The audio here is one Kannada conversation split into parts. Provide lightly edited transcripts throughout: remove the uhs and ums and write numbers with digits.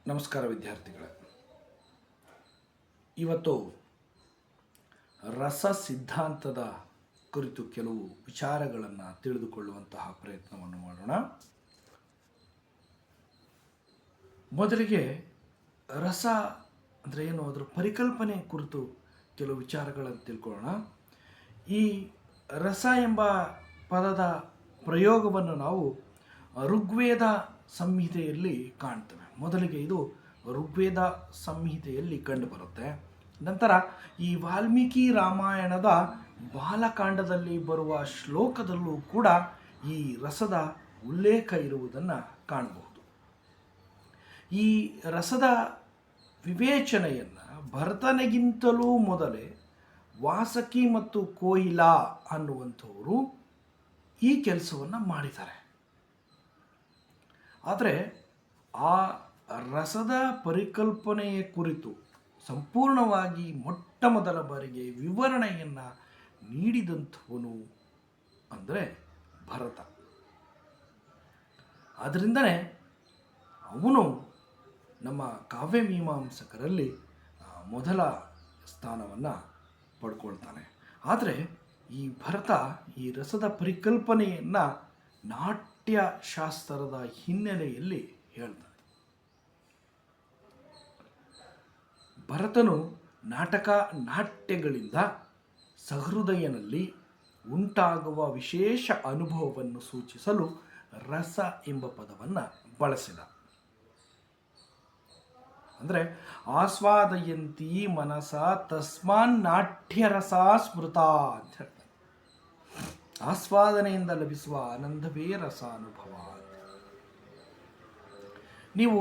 ನಮಸ್ಕಾರ ವಿದ್ಯಾರ್ಥಿಗಳೇ. ಇವತ್ತು ರಸ ಸಿದ್ಧಾಂತದ ಕುರಿತು ಕೆಲವು ವಿಚಾರಗಳನ್ನು ತಿಳಿದುಕೊಳ್ಳುವಂತಹ ಪ್ರಯತ್ನವನ್ನು ಮಾಡೋಣ. ಮೊದಲಿಗೆ ರಸ ಅಂದರೆ ಏನು, ಅದರ ಪರಿಕಲ್ಪನೆ ಕುರಿತು ಕೆಲವು ವಿಚಾರಗಳನ್ನು ತಿಳ್ಕೊಳ್ಳೋಣ. ಈ ರಸ ಎಂಬ ಪದದ ಪ್ರಯೋಗವನ್ನು ನಾವು ಋಗ್ವೇದ ಸಂಹಿತೆಯಲ್ಲಿ ಕಾಣ್ತೇವೆ. ಮೊದಲಿಗೆ ಇದು ಋಗ್ವೇದ ಸಂಹಿತೆಯಲ್ಲಿ ಕಂಡುಬರುತ್ತೆ. ನಂತರ ಈ ವಾಲ್ಮೀಕಿ ರಾಮಾಯಣದ ಬಾಲಕಾಂಡದಲ್ಲಿ ಬರುವ ಶ್ಲೋಕದಲ್ಲೂ ಕೂಡ ಈ ರಸದ ಉಲ್ಲೇಖ ಇರುವುದನ್ನು ಕಾಣಬಹುದು. ಈ ರಸದ ವಿವೇಚನೆಯನ್ನು ಭರತನಿಗಿಂತಲೂ ಮೊದಲೇ ವಾಸಕಿ ಮತ್ತು ಕೋಯಿಲಾ ಅನ್ನುವಂಥವರು ಈ ಕೆಲಸವನ್ನು ಮಾಡಿದ್ದಾರೆ. ಆದರೆ ಆ ರಸದ ಪರಿಕಲ್ಪನೆಯ ಕುರಿತು ಸಂಪೂರ್ಣವಾಗಿ ಮೊಟ್ಟ ಮೊದಲ ಬಾರಿಗೆ ವಿವರಣೆಯನ್ನು ನೀಡಿದಂಥವನು ಅಂದರೆ ಭರತ. ಆದ್ದರಿಂದಲೇ ಅವನು ನಮ್ಮ ಕಾವ್ಯಮೀಮಾಂಸಕರಲ್ಲಿ ಮೊದಲ ಸ್ಥಾನವನ್ನು ಪಡ್ಕೊಳ್ತಾನೆ. ಆದರೆ ಈ ಭರತ ಈ ರಸದ ಪರಿಕಲ್ಪನೆಯನ್ನು ನಾಟ್ಯಶಾಸ್ತ್ರದ ಹಿನ್ನೆಲೆಯಲ್ಲಿ ಹೇಳ್ತಾನೆ. ಭರತನು ನಾಟ್ಯಗಳಿಂದ ಸಹೃದಯನಲ್ಲಿ ಉಂಟಾಗುವ ವಿಶೇಷ ಅನುಭವವನ್ನು ಸೂಚಿಸಲು ರಸ ಎಂಬ ಪದವನ್ನು ಬಳಸಿದ. ಅಂದರೆ ಆಸ್ವಾದಯಂತಿ ಮನಸ ತಸ್ಮಾನ್ ನಾಟ್ಯರಸ ಸ್ಮೃತ ಅಂತ ಹೇಳ್ತಾರೆ. ಆಸ್ವಾದನೆಯಿಂದ ಲಭಿಸುವ ಆನಂದವೇ ರಸ ಅನುಭವ. ನೀವು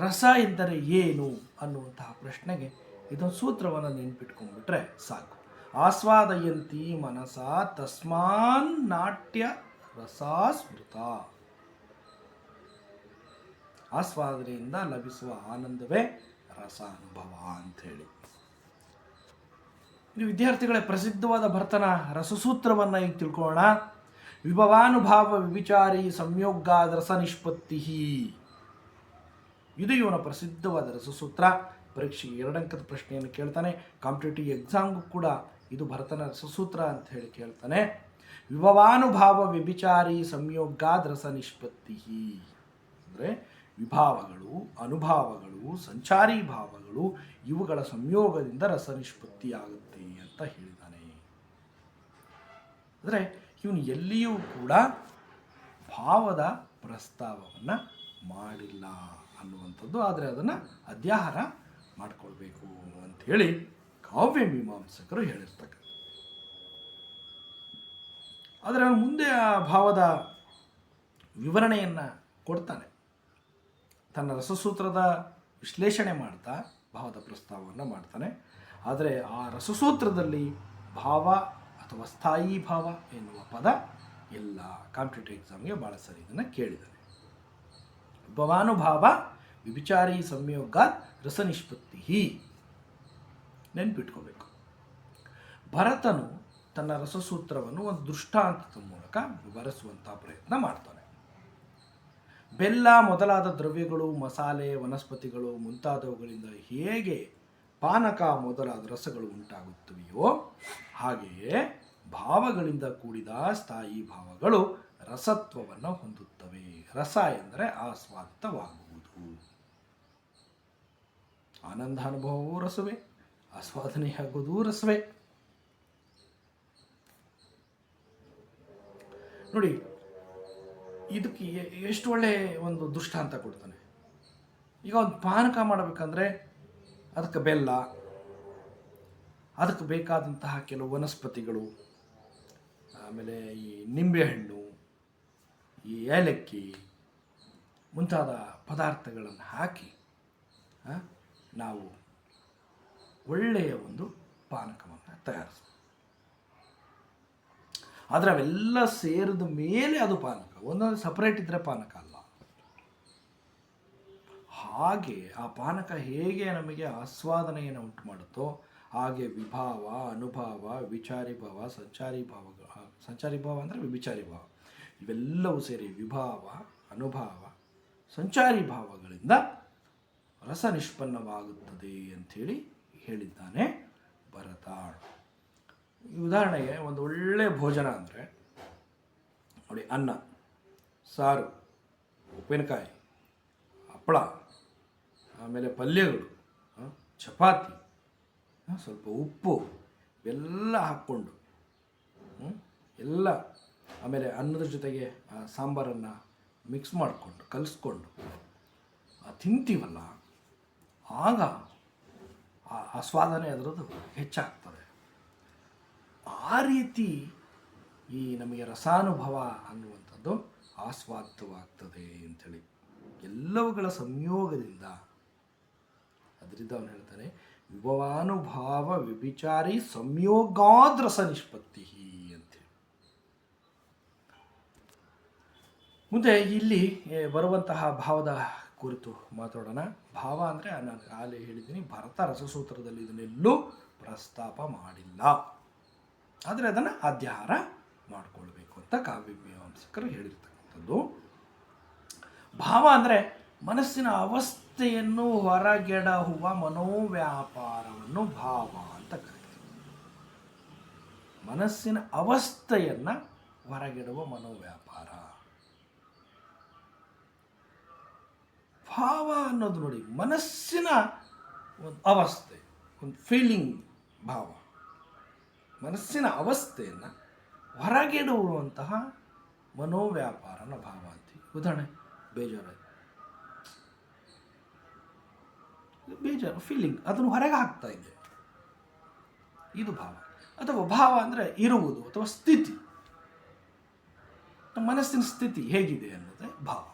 ರಸ ಎಂದರೆ ಏನು ಅನ್ನುವಂತಹ ಪ್ರಶ್ನೆಗೆ ಇದೊಂದು ಸೂತ್ರವನ್ನು ನೆನ್ಪಿಟ್ಕೊಂಡ್ಬಿಟ್ರೆ ಸಾಕು. ಆಸ್ವಾದಯಂತಿ ಮನಸ ತಸ್ಮಾನ್ ನಾಟ್ಯ ರಸ ಸ್ಮೃತ. ಆಸ್ವಾದನೆಯಿಂದ ಲಭಿಸುವ ಆನಂದವೇ ರಸ ಅನುಭವ ಅಂಥೇಳಿ. ಇದು ವಿದ್ಯಾರ್ಥಿಗಳೇ ಪ್ರಸಿದ್ಧವಾದ ಭರತನ ರಸಸೂತ್ರವನ್ನು ಈಗ ತಿಳ್ಕೊಳ್ಳೋಣ. ವಿಭವಾನುಭಾವ ವಿವಿಚಾರಿ ಸಂಯೋಗಾದ್ ರಸ ನಿಷ್ಪತ್ತಿ. ಇದು ಇವನ ಪ್ರಸಿದ್ಧವಾದ ರಸಸೂತ್ರ. ಪರೀಕ್ಷೆಗೆ 2 ಅಂಕದ ಪ್ರಶ್ನೆಯನ್ನು ಕೇಳ್ತಾನೆ. ಕಾಂಪಿಟೇಟಿವ್ ಎಕ್ಸಾಮ್ಗೂ ಕೂಡ ಇದು ಭರತನ ರಸಸೂತ್ರ ಅಂತ ಹೇಳಿ ಕೇಳ್ತಾನೆ. ವಿಭವಾನುಭಾವ ವ್ಯಭಿಚಾರಿ ಸಂಯೋಗಾದ್ ರಸ ನಿಷ್ಪತ್ತಿ. ಅಂದರೆ ವಿಭಾವಗಳು, ಅನುಭಾವಗಳು, ಸಂಚಾರಿ ಭಾವಗಳು ಇವುಗಳ ಸಂಯೋಗದಿಂದ ರಸ ನಿಷ್ಪತ್ತಿಯಾಗುತ್ತೆ ಅಂತ ಹೇಳಿದ್ದಾನೆ. ಅಂದರೆ ಇವನು ಎಲ್ಲಿಯೂ ಕೂಡ ಭಾವದ ಪ್ರಸ್ತಾವವನ್ನು ಮಾಡಿಲ್ಲ ಅನ್ನುವಂಥದ್ದು. ಆದರೆ ಅದನ್ನು ಅಧ್ಯಾಹಾರ ಮಾಡಿಕೊಳ್ಬೇಕು ಅಂಥೇಳಿ ಕಾವ್ಯ ಮೀಮಾಂಸಕರು ಹೇಳಿರ್ತಕ್ಕಂಥ. ಆದರೆ ಅವನು ಮುಂದೆ ಆ ಭಾವದ ವಿವರಣೆಯನ್ನು ಕೊಡ್ತಾನೆ. ತನ್ನ ರಸಸೂತ್ರದ ವಿಶ್ಲೇಷಣೆ ಮಾಡ್ತಾ ಭಾವದ ಪ್ರಸ್ತಾವವನ್ನು ಮಾಡ್ತಾನೆ. ಆದರೆ ಆ ರಸಸೂತ್ರದಲ್ಲಿ ಭಾವ ಅಥವಾ ಸ್ಥಾಯಿ ಭಾವ ಎನ್ನುವ ಪದ ಎಲ್ಲ. ಕಾಂಪಿಟೇಟಿವ್ ಎಕ್ಸಾಮ್ಗೆ ಭಾಳ ಸರಿ ಇದನ್ನು ಕೇಳಿದ್ದಾನೆ. ಭವಾನುಭಾವ ವಿವಿಚಾರಿ ಸಂಯೋಗ ರಸ ನಿಷ್ಪತ್ತಿ. ನೆನ್ಪಿಟ್ಕೋಬೇಕು. ಭರತನು ತನ್ನ ರಸಸೂತ್ರವನ್ನು ಒಂದು ದೃಷ್ಟಾಂತದ ಮೂಲಕ ವಿವರಿಸುವಂಥ ಪ್ರಯತ್ನ ಮಾಡ್ತಾನೆ. ಬೆಲ್ಲ ಮೊದಲಾದ ದ್ರವ್ಯಗಳು, ಮಸಾಲೆ, ವನಸ್ಪತಿಗಳು ಮುಂತಾದವುಗಳಿಂದ ಹೇಗೆ ಪಾನಕ ಮೊದಲಾದ ರಸಗಳು ಉಂಟಾಗುತ್ತವೆಯೋ ಹಾಗೆಯೇ ಭಾವಗಳಿಂದ ಕೂಡಿದ ಸ್ಥಾಯಿ ಭಾವಗಳು ರಸತ್ವವನ್ನು ಹೊಂದುತ್ತವೆ. ರಸ ಎಂದರೆ ಆಸ್ವಾದಿತವಾಗುವುದು. ಆನಂದಾನುಭವವೂ ರಸವೇ, ಆಸ್ವಾದನೆಯಾಗುವುದೂ ರಸವೇ. ನೋಡಿ, ಇದಕ್ಕೆ ಎಷ್ಟು ಒಳ್ಳೆ ಒಂದು ದೃಷ್ಟಾಂತ ಕೊಡ್ತಾನೆ. ಈಗ ಒಂದು ಪಾನಕ ಮಾಡಬೇಕಂದ್ರೆ ಅದಕ್ಕೆ ಬೆಲ್ಲ, ಅದಕ್ಕೆ ಬೇಕಾದಂತಹ ಕೆಲವು ವನಸ್ಪತಿಗಳು, ಆಮೇಲೆ ಈ ನಿಂಬೆಹಣ್ಣು, ಈ ಏಲಕ್ಕಿ ಮುಂತಾದ ಪದಾರ್ಥಗಳನ್ನು ಹಾಕಿ ನಾವು ಒಳ್ಳೆಯ ಒಂದು ಪಾನಕವನ್ನು ತಯಾರಿಸ್ತೀವಿ. ಆದರೆ ಅವೆಲ್ಲ ಸೇರಿದ ಮೇಲೆ ಅದು ಪಾನಕ. ಒಂದೊಂದು ಸಪರೇಟ್ ಇದ್ದರೆ ಪಾನಕ ಅಲ್ಲ. ಹಾಗೆ ಆ ಪಾನಕ ಹೇಗೆ ನಮಗೆ ಆಸ್ವಾದನೆಯನ್ನು ಉಂಟು ಮಾಡುತ್ತೋ ಹಾಗೆ ವಿಭಾವ, ಅನುಭಾವ, ವಿಚಾರಿ ಭಾವ, ಸಂಚಾರಿ ಭಾವ ಅಂದರೆ ವಿಚಾರಿ ಭಾವ ಇವೆಲ್ಲವೂ ಸೇರಿ ವಿಭಾವ, ಅನುಭಾವ, ಸಂಚಾರಿ ಭಾವಗಳಿಂದ ರಸ ನಿಷ್ಪನ್ನವಾಗುತ್ತದೆ ಅಂಥೇಳಿ ಹೇಳಿದ್ದಾನೆ ಭರತ. ಈ ಉದಾಹರಣೆಗೆ ಒಂದು ಒಳ್ಳೆಯ ಭೋಜನ ಅಂದರೆ ನೋಡಿ, ಅನ್ನ, ಸಾರು, ಉಪ್ಪಿನಕಾಯಿ, ಹಪ್ಪಳ, ಆಮೇಲೆ ಪಲ್ಯಗಳು, ಚಪಾತಿ, ಸ್ವಲ್ಪ ಉಪ್ಪು ಎಲ್ಲ ಹಾಕ್ಕೊಂಡು ಎಲ್ಲ, ಆಮೇಲೆ ಅನ್ನದ ಜೊತೆಗೆ ಸಾಂಬಾರನ್ನು ಮಿಕ್ಸ್ ಮಾಡಿಕೊಂಡು ಕಲಿಸ್ಕೊಂಡು ತಿಂತೀವಲ್ಲ, ಆಗ ಆ ಸ್ವಾದನೆ ಅದರದ್ದು ಹೆಚ್ಚಾಗ್ತದೆ. ಆ ರೀತಿ ಈ ನಮಗೆ ರಸಾನುಭವ ಅನ್ನುವಂಥದ್ದು ಆಸ್ವಾದ್ಯವಾಗ್ತದೆ ಅಂಥೇಳಿ ಎಲ್ಲವುಗಳ ಸಂಯೋಗದಿಂದ. ಅದರಿಂದ ಅವನು ಹೇಳ್ತಾನೆ, ವಿಭವಾನುಭಾವ ವ್ಯಭಿಚಾರಿ ಸಂಯೋಗಾದ್ ರಸ ನಿಷ್ಪತ್ತಿ ಅಂತೇಳಿ. ಮುಂದೆ ಇಲ್ಲಿ ಬರುವಂತಹ ಭಾವದ ಕುರಿತು ಮಾತಾಡೋಣ. ಭಾವ ಅಂದರೆ ನಾನು ಆಗಲೇ ಹೇಳಿದ್ದೀನಿ, ಭರತ ರಸಸೂತ್ರದಲ್ಲಿ ಇದನ್ನೆಲ್ಲೂ ಪ್ರಸ್ತಾಪ ಮಾಡಿಲ್ಲ, ಆದರೆ ಅದನ್ನು ಅಧ್ಯಾಹಾರ ಮಾಡಿಕೊಳ್ಬೇಕು ಅಂತ ಕಾವ್ಯಮೀಮಾಂಸಕರು ಹೇಳಿರ್ತಕ್ಕಂಥದ್ದು. ಭಾವ ಅಂದರೆ ಮನಸ್ಸಿನ ಅವಸ್ಥೆಯನ್ನು ಹೊರಗೆಡಹುವ ಮನೋವ್ಯಾಪಾರವನ್ನು ಭಾವ ಅಂತ ಕರೀತಾರೆ. ಮನಸ್ಸಿನ ಅವಸ್ಥೆಯನ್ನು ಹೊರಗೆಡುವ ಮನೋವ್ಯಾಪಾರ ಭಾವ ಅನ್ನೋದು. ನೋಡಿ, ಮನಸ್ಸಿನ ಒಂದು ಅವಸ್ಥೆ, ಒಂದು ಫೀಲಿಂಗ್ ಭಾವ, ಮನಸ್ಸಿನ ಅವಸ್ಥೆಯನ್ನು ಹೊರಗೆಡುವಂತಹ ಮನೋವ್ಯಾಪಾರನ ಭಾವ ಅಂತೀವಿ. ಉದಾಹರಣೆ, ಬೇಜಾರು ಫೀಲಿಂಗ್, ಅದನ್ನು ಹೊರಗೆ ಹಾಕ್ತಾ ಇದೆ, ಇದು ಭಾವ. ಅಥವಾ ಭಾವ ಅಂದರೆ ಇರುವುದು ಅಥವಾ ಸ್ಥಿತಿ, ನಮ್ಮ ಮನಸ್ಸಿನ ಸ್ಥಿತಿ ಹೇಗಿದೆ ಅನ್ನೋದೇ ಭಾವ.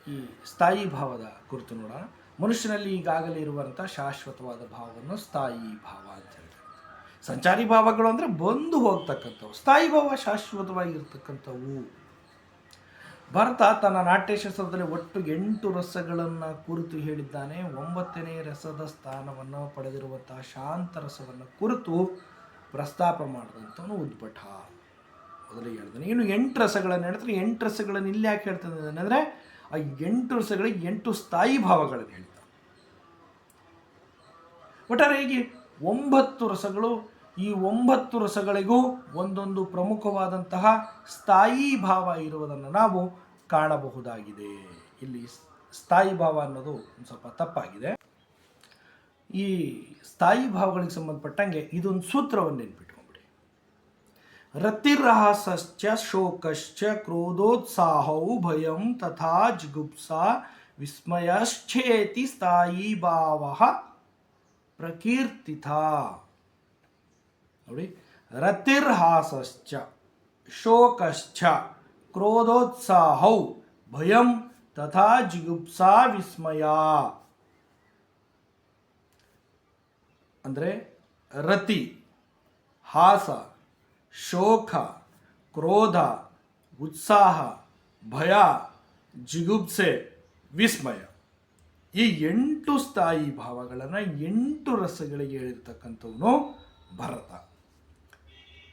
ಈ ಸ್ಥಾಯಿ ಭಾವದ ಕುರಿತು ನೋಡೋಣ. ಮನುಷ್ಯನಲ್ಲಿ ಈಗಾಗಲೇ ಇರುವಂಥ ಶಾಶ್ವತವಾದ ಭಾವವನ್ನು ಸ್ಥಾಯಿ ಭಾವ ಅಂತ ಹೇಳ್ತಾರೆ. ಸಂಚಾರಿ ಭಾವಗಳು ಅಂದರೆ ಬಂದು ಹೋಗ್ತಕ್ಕಂಥವು, ಸ್ಥಾಯಿ ಭಾವ ಶಾಶ್ವತವಾಗಿರ್ತಕ್ಕಂಥವು. ಭರತ ತನ್ನ ನಾಟ್ಯಶಾಸ್ತ್ರದಲ್ಲಿ ಒಟ್ಟು 8 ರಸಗಳನ್ನು ಕುರಿತು ಹೇಳಿದ್ದಾನೆ. 9ನೇ ರಸದ ಸ್ಥಾನವನ್ನು ಪಡೆದಿರುವಂತಹ ಶಾಂತರಸವನ್ನು ಕುರಿತು ಪ್ರಸ್ತಾಪ ಮಾಡಿದಂಥವನು ಉದ್ಭಟ. ಮೊದಲಿಗೆ ಹೇಳ್ತಾನೆ. ಇನ್ನು 8 ರಸಗಳನ್ನು ಹೇಳ್ತಾರೆ. 8 ರಸಗಳನ್ನು ಇಲ್ಲಿ ಯಾಕೆ ಹೇಳ್ತಾನೆ ಅಂದರೆ, ಆ 8 ರಸಗಳಿಗೆ 8 ಸ್ಥಾಯಿ ಭಾವಗಳನ್ನು ಹೇಳ್ತಾನೆ. ಒಟ್ಟಾರೆಯಾಗಿ 9 ರಸಗಳು. ಈ 9 ರಸಗಳಿಗೂ ಒಂದೊಂದು ಪ್ರಮುಖವಾದಂತಹ ಸ್ಥಾಯಿ ಭಾವ ಇರುವುದನ್ನು ನಾವು ಕಾಣಬಹುದಾಗಿದೆ. ಇಲ್ಲಿ ಸ್ಥಾಯಿ ಭಾವ ಅನ್ನೋದು ಒಂದು ಸ್ವಲ್ಪ ತಪ್ಪಾಗಿದೆ. ಈ ಸ್ಥಾಯಿ ಭಾವಗಳಿಗೆ ಸಂಬಂಧಪಟ್ಟಂಗೆ ಇದೊಂದು ಸೂತ್ರವನ್ನು ನೆನ್ಪಿಟ್ಕೊಂಡ್ಬಿಡಿ. ರತಿರಹಸ್ಶ್ಚ ಶೋಕಶ್ಚ ಕ್ರೋಧೋತ್ಸಾಹೌ ಭಯಂ ತಥಾ ಜಿಗುಪ್ಸಾ ವಿಸ್ಮಯಶ್ಚೇತಿ ಸ್ಥಾಯಿ ಭಾವ ಪ್ರಕೀರ್ತಿತ. ನೋಡಿ, ರತಿರ್ಹಾಸಶ್ಚ ಶೋಕಶ್ಚ ಕ್ರೋಧೋತ್ಸಾಹೌ ಭಯಂ ತಥಾ ಜಿಗುಪ್ಸಾ ವಿಸ್ಮಯ. ಅಂದರೆ ರತಿ, ಹಾಸ, ಶೋಕ, ಕ್ರೋಧ, ಉತ್ಸಾಹ, ಭಯ, ಜಿಗುಪ್ಸೆ, ವಿಸ್ಮಯ, ಈ 8 ಸ್ಥಾಯಿ ಭಾವಗಳನ್ನು 8 ರಸಗಳಿಗೆ ಹೇಳಿರ್ತಕ್ಕಂಥವನು ಭರತ.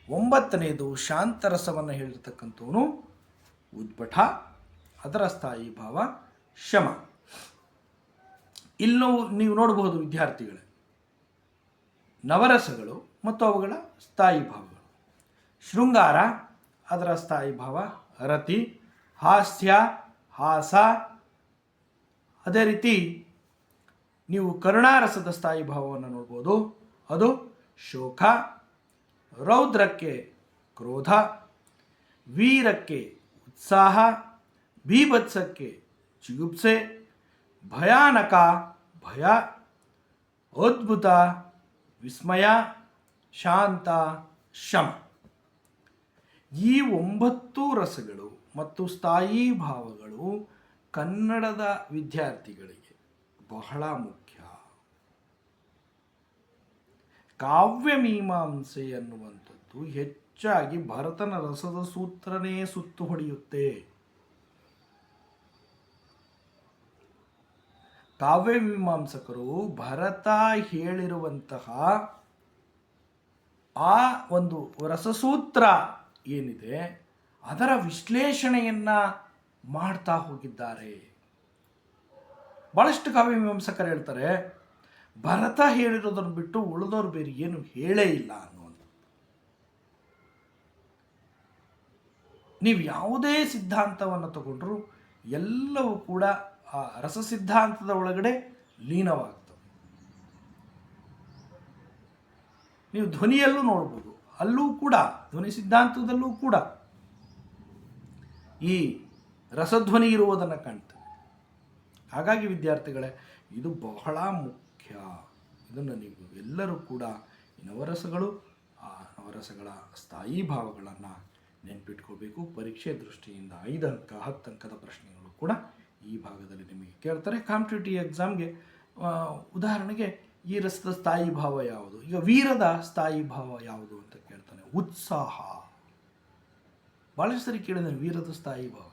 9ನೇದು ಶಾಂತರಸವನ್ನು ಹೇಳಿರ್ತಕ್ಕಂಥವನು ಉದ್ಭಟ. ಅದರ ಸ್ಥಾಯಿ ಭಾವ ಶಮ. ಇಲ್ಲೂ ನೀವು ನೋಡಬಹುದು ವಿದ್ಯಾರ್ಥಿಗಳೇ, ನವರಸಗಳು ಮತ್ತು ಅವುಗಳ ಸ್ಥಾಯಿ ಭಾವಗಳು. ಶೃಂಗಾರ, ಅದರ ಸ್ಥಾಯಿ ಭಾವ ರತಿ. ಹಾಸ್ಯ, ಹಾಸ. ಅದೇ ರೀತಿ ನೀವು ಕರುಣಾರಸದ ಸ್ಥಾಯಿ ಭಾವವನ್ನು ನೋಡ್ಬೋದು, ಅದು ಶೋಕ. ರೌದ್ರಕ್ಕೆ ಕ್ರೋಧ, ವೀರಕ್ಕೆ ಉತ್ಸಾಹ, ಬೀಭತ್ಸಕ್ಕೆ ಜಿಗುಪ್ಸೆ, ಭಯಾನಕ ಭಯ, ಅದ್ಭುತ ವಿಸ್ಮಯ, ಶಾಂತ ಶಮ. ಈ 9 ರಸಗಳು ಮತ್ತು ಸ್ಥಾಯಿ ಭಾವಗಳು ಕನ್ನಡದ ವಿದ್ಯಾರ್ಥಿಗಳಿಗೆ ಬಹಳ ಮುಖ್ಯ. ಕಾವ್ಯಮೀಮಾಂಸೆ ಅನ್ನುವಂಥದ್ದು ಹೆಚ್ಚಾಗಿ ಭರತನ ರಸದ ಸೂತ್ರನೇ ಸುತ್ತು ಹೊಡೆಯುತ್ತೆ. ಕಾವ್ಯಮೀಮಾಂಸಕರು ಭರತ ಹೇಳಿರುವಂತಹ ಆ ಒಂದು ರಸಸೂತ್ರ ಏನಿದೆ ಅದರ ವಿಶ್ಲೇಷಣೆಯನ್ನ ಮಾಡ್ತಾ ಹೋಗಿದ್ದಾರೆ. ಭಾಳಷ್ಟು ಕಾವ್ಯ ಮೀಮಾಂಸಕರು ಹೇಳ್ತಾರೆ ಭರತ ಹೇಳಿರೋದನ್ನು ಬಿಟ್ಟು ಉಳಿದವರು ಬೇರೆ ಏನು ಹೇಳೇ ಇಲ್ಲ ಅನ್ನುವಂಥ. ನೀವು ಯಾವುದೇ ಸಿದ್ಧಾಂತವನ್ನು ತಗೊಂಡ್ರೂ ಎಲ್ಲವೂ ಕೂಡ ಆ ರಸ ಸಿದ್ಧಾಂತದ ಒಳಗಡೆ ಲೀನವಾಗ್ತವೆ. ನೀವು ಧ್ವನಿಯಲ್ಲೂ ನೋಡ್ಬೋದು, ಅಲ್ಲೂ ಕೂಡ ಧ್ವನಿ ಸಿದ್ಧಾಂತದಲ್ಲೂ ಕೂಡ ಈ ರಸಧ್ವನಿ ಇರುವುದನ್ನು ಕಾಣ್ತೇವೆ. ಹಾಗಾಗಿ ವಿದ್ಯಾರ್ಥಿಗಳೇ, ಇದು ಬಹಳ ಮುಖ್ಯ. ಇದನ್ನು ನೀವು ಎಲ್ಲರೂ ಕೂಡ ಈ ನವರಸಗಳು, ಆ ನವರಸಗಳ ಸ್ಥಾಯಿ ಭಾವಗಳನ್ನು ನೆನಪಿಟ್ಕೋಬೇಕು. ಪರೀಕ್ಷೆ ದೃಷ್ಟಿಯಿಂದ 5 ಅಂಕ 10 ಅಂಕದ ಪ್ರಶ್ನೆಗಳು ಕೂಡ ಈ ಭಾಗದಲ್ಲಿ ನಿಮಗೆ ಕೇಳ್ತಾರೆ. ಕಾಂಪಿಟೇಟಿವ್ ಎಕ್ಸಾಮ್ಗೆ ಉದಾಹರಣೆಗೆ ಈ ರಸದ ಸ್ಥಾಯಿ ಭಾವ ಯಾವುದು, ಈಗ ವೀರದ ಸ್ಥಾಯಿ ಭಾವ ಯಾವುದು ಅಂತ ಕೇಳ್ತಾನೆ. ಉತ್ಸಾಹ, ಭಾಳಷ್ಟು ಸರಿ ಕೇಳಿದ್ದಾನೆ ವೀರದ ಸ್ಥಾಯಿ ಭಾವ.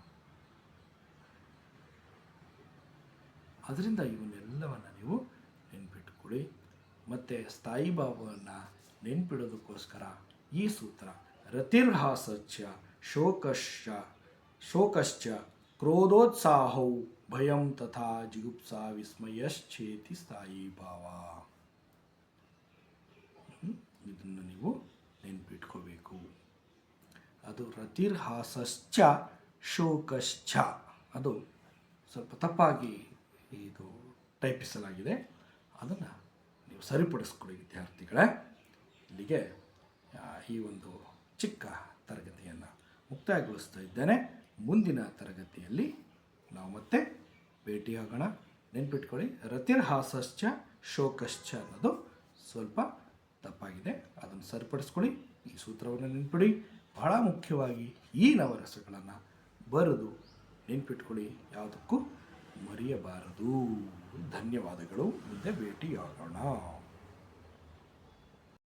ಅದರಿಂದ ಇವನ್ನೆಲ್ಲವನ್ನು ನೀವು ನೆನ್ಪಿಟ್ಕೊಳ್ಳಿ. ಮತ್ತು ಸ್ಥಾಯಿ ಭಾವವನ್ನು ನೆನ್ಪಿಡೋದಕ್ಕೋಸ್ಕರ ಈ ಸೂತ್ರ ರತಿರ್ಹಾಸಶ್ಚ ಶೋಕಶ್ಚ ಕ್ರೋಧೋತ್ಸಾಹೌ ಭಯಂ ತಥಾ ಜಿಗುಪ್ಸಾ ವಿಸ್ಮಯಶ್ಚೇತಿ ಸ್ಥಾಯಿ ಭಾವ. ಇದನ್ನು ನೀವು ನೆನ್ಪಿಟ್ಕೋಬೇಕು. ಅದು ರತಿರ್ಹಾಸಶ್ಚ ಶೋಕಶ್ಚ, ಅದು ಸ್ವಲ್ಪ ತಪ್ಪಾಗಿ ಇದು ಟೈಪಿಸಲಾಗಿದೆ, ಅದನ್ನು ನೀವು ಸರಿಪಡಿಸ್ಕೊಳ್ಳಿ ವಿದ್ಯಾರ್ಥಿಗಳೇ. ಇಲ್ಲಿಗೆ ಈ ಒಂದು ಚಿಕ್ಕ ತರಗತಿಯನ್ನು ಮುಕ್ತಾಯಗೊಳಿಸ್ತಾ ಇದ್ದೇನೆ. ಮುಂದಿನ ತರಗತಿಯಲ್ಲಿ ನಾವು ಮತ್ತೆ ಭೇಟಿಯಾಗೋಣ. ನೆನ್ಪಿಟ್ಕೊಳ್ಳಿ, ರತಿರ್ಹಾಸಶ್ಚ ಶೋಕಶ್ಚ ಅನ್ನೋದು ಸ್ವಲ್ಪ ತಪ್ಪಾಗಿದೆ, ಅದನ್ನು ಸರಿಪಡಿಸ್ಕೊಳ್ಳಿ. ಈ ಸೂತ್ರವನ್ನು ನೆನ್ಪಿಡಿ. ಬಹಳ ಮುಖ್ಯವಾಗಿ ಈ ನವರಸಗಳನ್ನು ಬರೆದು ನೆನ್ಪಿಟ್ಕೊಳ್ಳಿ, ಯಾವುದಕ್ಕೂ ಮರೆಯಬಾರದು. ಧನ್ಯವಾದಗಳು. ಮುಂದೆ ಭೇಟಿಯಾಗೋಣ.